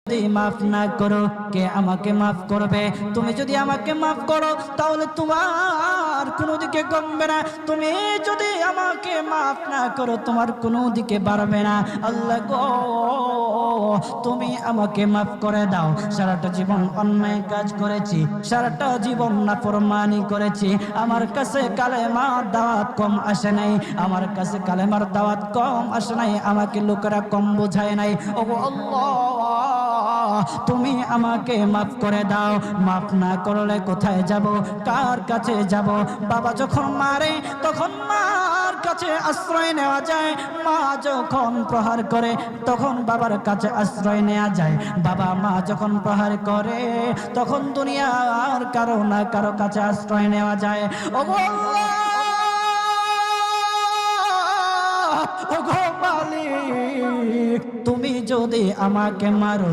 মাফ না করো, কে আমাকে মাফ করবে? তুমি যদি আমাকে মাফ করো তাহলে তোমার কোনো দিকে কমবে না, তুমি যদি আমাকে মাফ না করো তোমার কোনো দিকে বাড়বে না। আল্লাহ গো, তুমি আমাকে মাফ করে দাও। সারাটা জীবন অন্যায় কাজ করেছি, সারাটা জীবন নাফরমানি করেছি, আমার কাছে কালেমার দাওয়াত কম আসে নাই, আমার কাছে কালেমার দাওয়াত কম আসে নাই, আমাকে লোকেরা কম বোঝায় নাই। ওগো আল্লাহ, তুমি আমাকে মাফ করে দাও। মাফ না করলে কোথায় যাব, কার কাছে যাব? বাবা যখন মারে তখন মার কাছে আশ্রয় নেওয়া যায়, মা যখন প্রহার করে তখন বাবার কাছে আশ্রয় নেওয়া যায়, বাবা মা যখন প্রহার করে তখন দুনিয়ার কারো না কারো কাছে আশ্রয় নেওয়া যায়। ওগো আল্লাহ, ওগো মালিক, তুমি যদি আমাকে মারো